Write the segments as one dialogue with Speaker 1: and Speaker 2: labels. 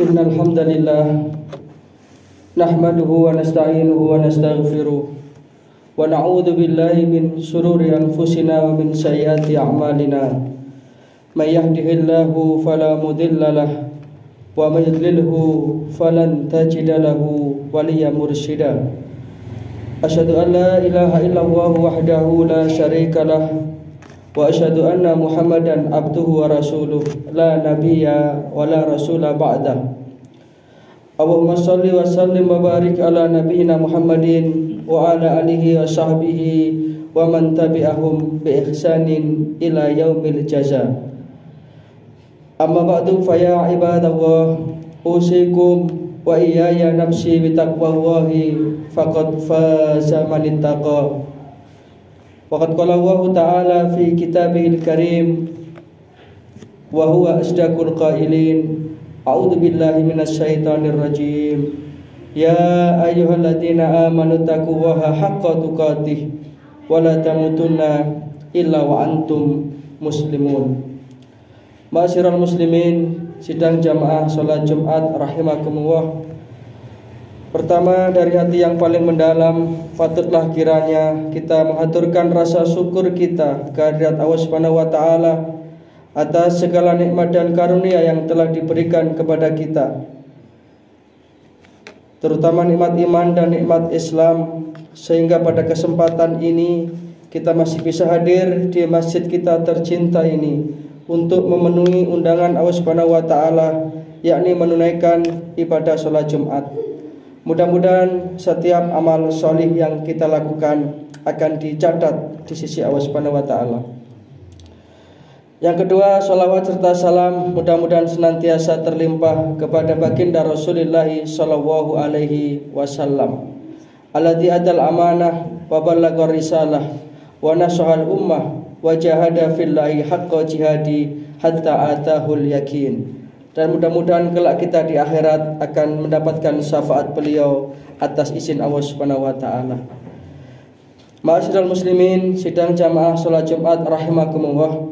Speaker 1: Innal hamdalillah nahmaduhu wa nasta'inuhu wa nastaghfiruh wa na'udzu billahi min shururi anfusina wa min sayyiati a'malina. May yahdihillahu fala mudilla lahu wa may yudlilhu falan tajida lahu waliyyan mursyida. Asyhadu an la ilaha illallah wahdahu la syarika lahu wa asyhadu anna Muhammadan abduhu wa rasuluh la nabiyya wa la rasula ba'dah. Allahumma shalli wa sallim wa barik ala nabiyyina Muhammadin wa ala alihi wa sahbihi wa man tabi'ahum bi ihsanin ila yaumil jaza. Amma ba'du fa ya ibadallah, usikum wa iyaya nafsi bi taqwallahi faqad faza man ittaqa. Waqad qala Allah Ta'ala fi kitabihil karim wa huwa asdaqul qailin. A'udzu billahi minasy syaithanir rajim. Ya ayyuhalladzina amanu taqullaha haqqa tuqatih wa la tamutunna illa wa antum muslimun. Ma'asyiral muslimin, sidang jamaah salat Jumat rahimakumullah. Pertama, dari hati yang paling mendalam, patutlah kiranya kita mengaturkan rasa syukur kita kehadirat Allah Subhanahu wa taala atas segala nikmat dan karunia yang telah diberikan kepada kita, terutama nikmat iman dan nikmat Islam, sehingga pada kesempatan ini kita masih bisa hadir di masjid kita tercinta ini untuk memenuhi undangan Allah Subhanahu wa taala, yakni menunaikan ibadah salat Jumat. Mudah-mudahan setiap amal solih yang kita lakukan akan dicatat di sisi Allah Subhanahu wa taala. Yang kedua, sholawat serta salam mudah-mudahan senantiasa terlimpah kepada baginda Rasulullah sallallahu alaihi wasallam, alladzi adal amanah wa ballaghar risalah wa nasahal ummah wa jahada fillahi haqqa jihadi hatta atahul yakin. Dan mudah-mudahan kelak kita di akhirat akan mendapatkan syafaat beliau atas izin Allah Subhanahu wa taala. Ma'asyiral muslimin, sidang jamaah salat Jumat rahimakumullah.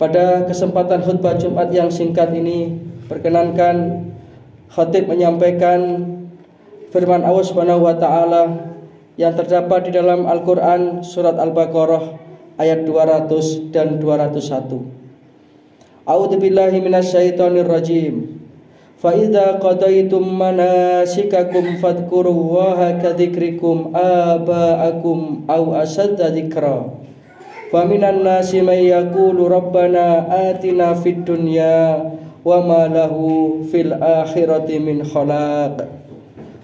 Speaker 1: Pada kesempatan khutbah Jumat yang singkat ini, perkenankan khatib menyampaikan firman Allah Subhanahu wa taala yang terdapat di dalam Al-Qur'an surat Al-Baqarah ayat 200 dan 201. A'udzu billahi minasyaitonir rajim. Fa idza qadaytum manasikakum fadhkurullaha kadzikrikum aba'akum aw asadda dzikra. Fa minan nasi may yaqulu rabbana atina fid dunya wa ma lahu fil akhirati min khalaq.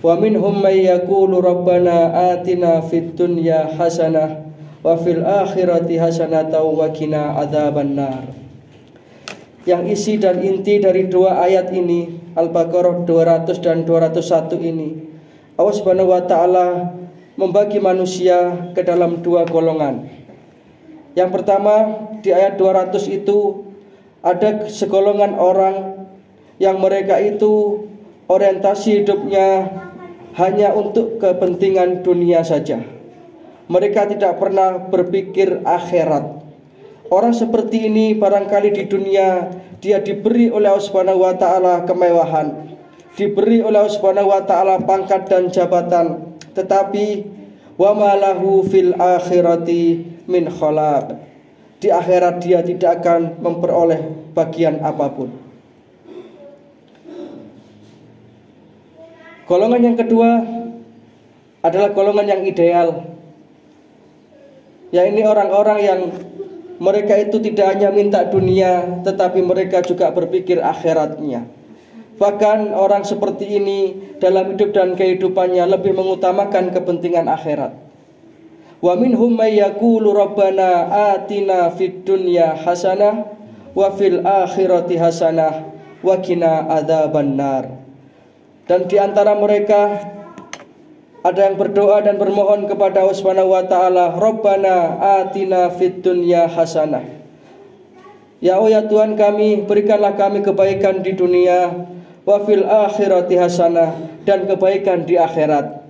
Speaker 1: Wa minhum may yaqulu rabbana atina fid dunya hasanah wa fil akhirati hasanatan wa qina adzabannar. Yang isi dan inti dari dua ayat ini, Al-Baqarah 200 dan 201 ini, Allah Subhanahu wa taala membagi manusia ke dalam dua golongan. Yang pertama, di ayat 200 itu ada segolongan orang yang mereka itu orientasi hidupnya hanya untuk kepentingan dunia saja. Mereka tidak pernah berpikir akhirat. Orang seperti ini barangkali di dunia dia diberi oleh Allah Subhanahu wa taala kemewahan, diberi oleh Allah Subhanahu wa taala pangkat dan jabatan, tetapi wa ma lahu fil akhirati min khalaq. Di akhirat dia tidak akan memperoleh bagian apapun. Golongan yang kedua adalah golongan yang ideal, yaitu orang-orang yang mereka itu tidak hanya minta dunia, tetapi mereka juga berpikir akhiratnya. Bahkan orang seperti ini dalam hidup dan kehidupannya lebih mengutamakan kepentingan akhirat. Wa minhum may yaqulu rabbana atina fid dunya hasanah wa fil akhirati hasanah wa qina adzabannar. Dan di antara mereka ada yang berdoa dan bermohon kepada Allah Subhanahu wa taala, Rabbana atina fid dunya hasanah. Ya Allah, ya Tuhan kami, berikanlah kami kebaikan di dunia, wa fil akhirati hasanah, dan kebaikan di akhirat.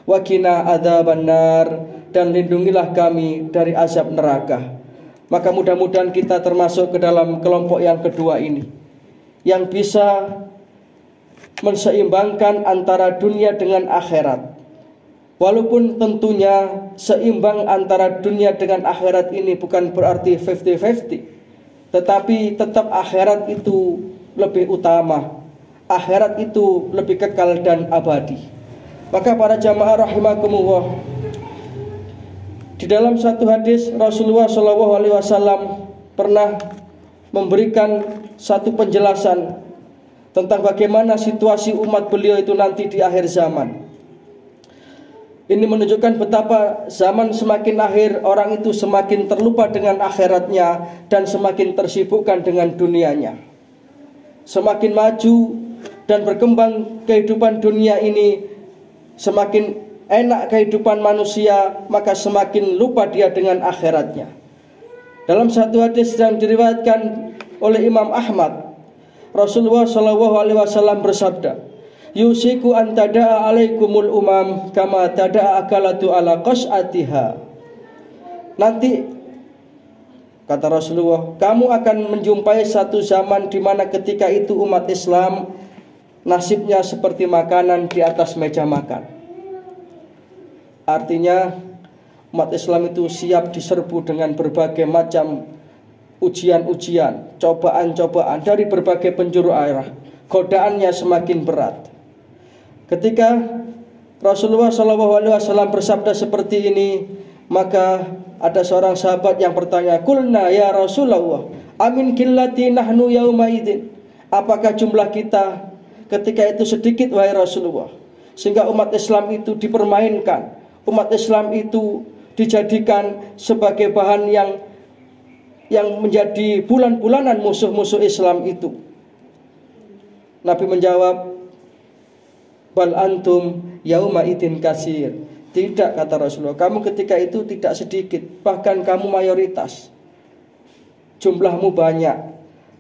Speaker 1: Wa qina adzabannar, dan lindungilah kami dari azab neraka. Maka mudah-mudahan kita termasuk ke dalam kelompok yang kedua ini, yang bisa menseimbangkan antara dunia dengan akhirat. Walaupun tentunya seimbang antara dunia dengan akhirat ini bukan berarti 50-50, tetapi tetap akhirat itu lebih utama. Akhirat itu lebih kekal dan abadi. Maka para jamaah rahimakumullah, di dalam satu hadis Rasulullah SAW pernah memberikan satu penjelasan tentang bagaimana situasi umat beliau itu nanti di akhir zaman. Ini menunjukkan betapa zaman semakin akhir, orang itu semakin terlupa dengan akhiratnya dan semakin tersibukkan dengan dunianya. Semakin maju dan berkembang kehidupan dunia ini, semakin enak kehidupan manusia, maka semakin lupa dia dengan akhiratnya. Dalam satu hadis yang diriwayatkan oleh Imam Ahmad, Rasulullah SAW bersabda, "Yusiku an tada'a alaikumul umam kama tada'a akalatu ala qas'atiha." Nanti kata Rasulullah, kamu akan menjumpai satu zaman di mana ketika itu umat Islam nasibnya seperti makanan di atas meja makan. Artinya umat Islam itu siap diserbu dengan berbagai macam ujian-ujian, cobaan-cobaan dari berbagai penjuru arah. Godaannya semakin berat. Ketika Rasulullah SAW bersabda seperti ini, maka ada seorang sahabat yang bertanya, "Qulna ya Rasulullah, amin qillati nahnu yauma idzin." Apakah jumlah kita ketika itu sedikit wahai Rasulullah, sehingga umat Islam itu dipermainkan, umat Islam itu dijadikan sebagai bahan yang menjadi bulan-bulanan musuh-musuh Islam itu. Nabi menjawab, "Bal antum yauma idzin kasir." Tidak, kata Rasulullah, kamu ketika itu tidak sedikit, bahkan kamu mayoritas, jumlahmu banyak.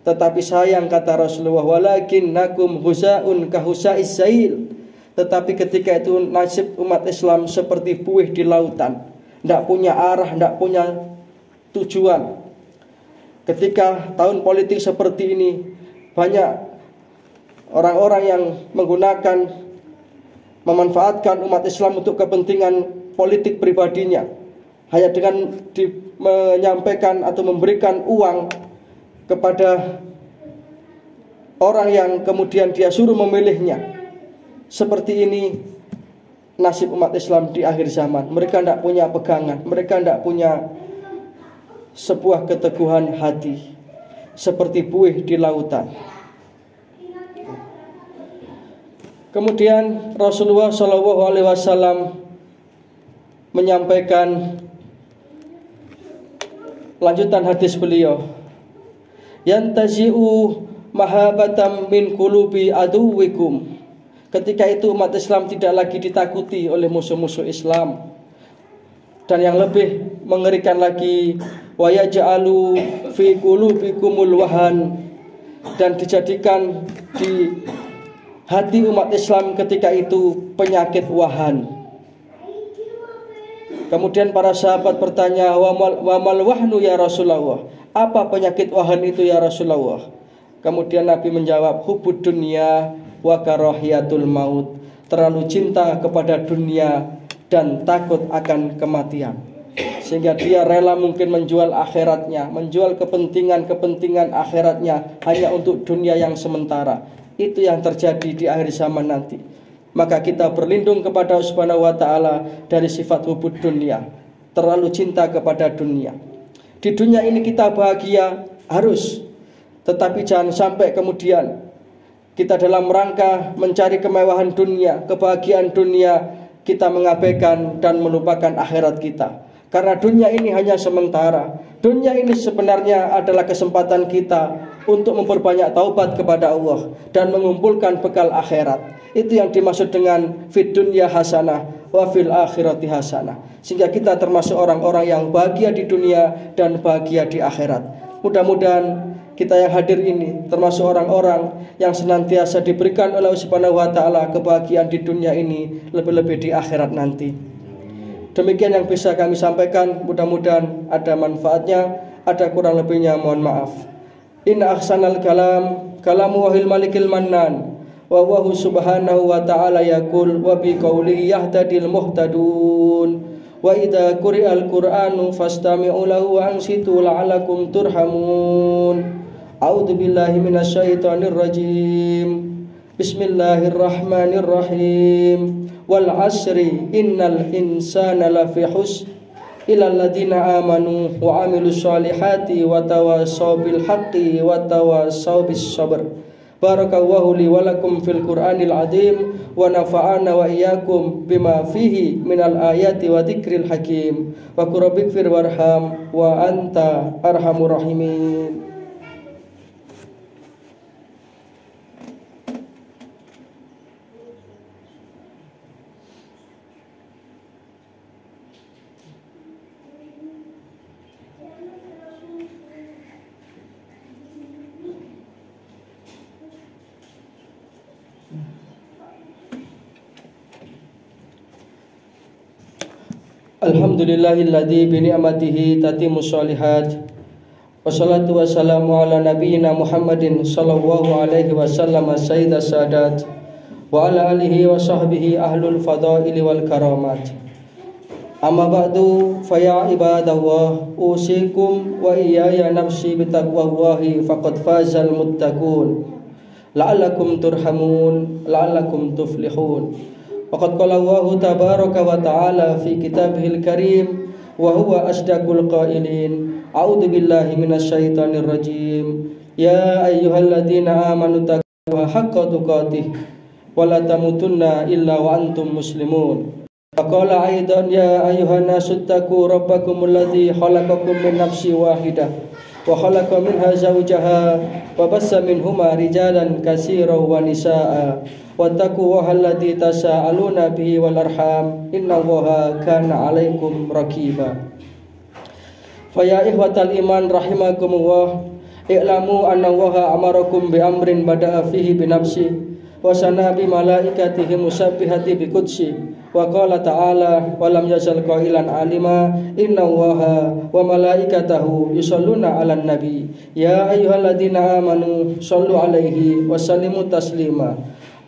Speaker 1: Tetapi sayang, kata Rasulullah, walakinnakum husaun kahusais sail. Tetapi ketika itu nasib umat Islam seperti buih di lautan, tidak punya arah, tidak punya tujuan. Ketika tahun politik seperti ini, banyak orang-orang yang memanfaatkan umat Islam untuk kepentingan politik pribadinya, hanya dengan menyampaikan atau memberikan uang kepada orang yang kemudian dia suruh memilihnya. Seperti ini nasib umat Islam di akhir zaman. Mereka tidak punya pegangan, mereka tidak punya sebuah keteguhan hati, seperti buih di lautan. Kemudian Rasulullah SAW menyampaikan lanjutan hadis beliau, yantazi'u mahabatam min qulubi aduwikum. Ketika itu umat Islam tidak lagi ditakuti oleh musuh-musuh Islam. Dan yang lebih mengerikan lagi, wa yaj'alu fi qulubikumul wahan, dan dijadikan di hati umat Islam ketika itu penyakit wahan. Kemudian para sahabat bertanya, wa mal wahnu ya Rasulullah? Apa penyakit wahan itu ya Rasulullah? Kemudian Nabi menjawab, hubud dunya wa karahiyatul maut. Terlalu cinta kepada dunia dan takut akan kematian, sehingga dia rela mungkin menjual akhiratnya, menjual kepentingan akhiratnya hanya untuk dunia yang sementara. Itu yang terjadi di akhir zaman nanti. Maka kita berlindung kepada Allah Subhanahu wa taala dari sifat hubud dunia, terlalu cinta kepada dunia. Di dunia ini kita bahagia harus, tetapi jangan sampai kemudian kita dalam rangka mencari kemewahan dunia, kebahagiaan dunia, kita mengabaikan dan melupakan akhirat kita. Karena dunia ini hanya sementara. Dunia ini sebenarnya adalah kesempatan kita untuk memperbanyak taubat kepada Allah dan mengumpulkan bekal akhirat. Itu yang dimaksud dengan fid dunya hasanah wa fil akhirati hasanah. Sehingga kita termasuk orang-orang yang bahagia di dunia dan bahagia di akhirat. Mudah-mudahan kita yang hadir ini termasuk orang-orang yang senantiasa diberikan oleh Allah Subhanahu wa taala kebahagiaan di dunia ini, lebih-lebih di akhirat nanti. Demikian yang bisa kami sampaikan, mudah-mudahan ada manfaatnya, ada kurang lebihnya mohon maaf. Inna ahsanal kalam kalamu wahil malikil mannan, wa huwa subhanahu wa ta'ala yaqul wa bi qawlihi yahtadil muhtadun wa idza quri'al qur'anu fastami'u lahu wa ansitu la'allakum turhamun. A'udzu billahi minasyaitonir rajim. Bismillahirrahmanirrahim. Wal 'asri innal insana lafi khusr illal ladzina amanu wa 'amilus solihati wa tawassaw bil haqqi wa tawassaw bis sabr. Barakallahu li wa lakum fil Qur'anil azim wa nafa'ana wa iyyakum bima fihi minal ayati wa dzikril hakim. Wa qur rabbighfir warham wa anta arhamur rahimin. Alhamdulillahilladzi bi ni'matihi tatimmus sholihat. Wassalatu wassalamu ala nabiyyina Muhammadin sallallahu alaihi wasallam sayyidas sadat wa ala alihi wa sahbihi ahlul fadaili wal karamat. Amma ba'du fa ya ibadallah usikum wa iyaya nafsi bitaqwallahi faqad fazal muttaqun la'allakum turhamun la'allakum tuflihun. Waqad qala Allahu tabaraka wa ta'ala fi kitabihil karim wa huwa asdaqul qailin. A'udzu billahi minasyaitonir rajim. Ya ayyuhalladzina amanu taqullaha haqqa tuqatih wa la tamutunna illa wa antum muslimun. Wa qala aidan ya ayyuhan nasu taqu rabbakumul ladzi khalaqakum min nafsin wahidah wa khalaqa minha zawjaha wa bassa minhuma rijalan katsiran wa nisaa. Wattaqullaha alladzi tasaaluna bihi wal arham innallaha kana 'alaikum raqiba. Fa ya ikhwatal iman rahimakumullah, i'lamu annallaha amarakum bi amrin bada'a fihi bi nafsi wa sana bi malaikatihi musabbihati bi qudsi wa qala ta'ala wa lam yazal qailan alima innallaha wa malaikatahu yusholluna 'alan nabi ya ayyuhalladzina amanu shollu 'alaihi wa sallimu taslima.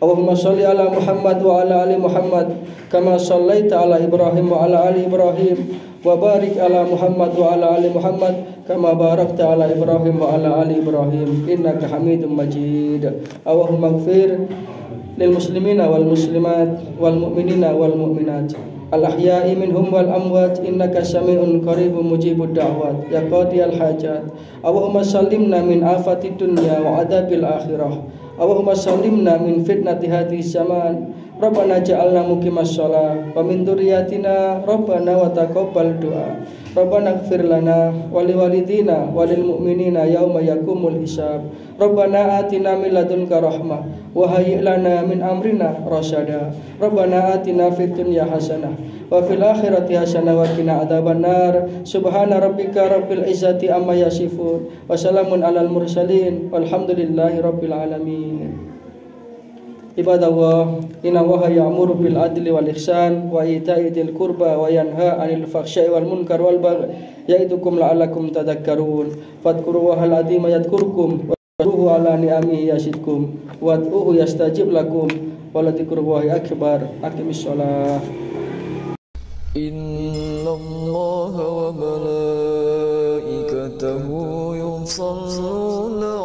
Speaker 1: Allahumma sholli ala Muhammad wa ala ali Muhammad kama shallaita ala Ibrahim wa ala ali Ibrahim wa barik ala Muhammad wa ala ali Muhammad kama barakta ala Ibrahim wa ala ali Ibrahim innaka Hamidum Majid. Allahumma ighfir lil muslimina wal muslimat wal mu'minina wal mu'minat al ahya'i minhum wal amwat innaka sami'un qaribun mujibud da'wat ya qadiyal hajat. Allahumma sallimna min afatid dunya wa adabil akhirah. Allahumma sallimna min fitnati hadhihi zaman. Rabbana ja'alna muqimas shalah wa min dzurriyyatina rabbana wa taqabbal du'a. Rabbana ighfir lana wa liwalidina wa lil mu'minina yauma yaqumul hisab. Rabbana atina min ladunka rahmah wa hayyi' lana min amrina rasyada. Rabbana atina fid dunya hasanah wa fil akhirati hasanah wa qina adzabannar. Subhana rabbika rabbil izzati amma yasifun wa salamun alal mursalin walhamdulillahi rabbil alamin. Ibadallah, inna Allaha ya'muru bil adli wal ihsan wa ita'i dzil qurba wa yanha 'anil fahsya'i wal munkar wal baghi ya'idukum la'allakum tadhakkarun. Fadhkurullahal 'azima yadhkurkum wad'uuhu 'ala ni'amihi yazidkum wad'uuhu yastajib lakum wa ladhikrullahi akbar. Aqimis shalah. Innallaha wa malaikatahu yusholluna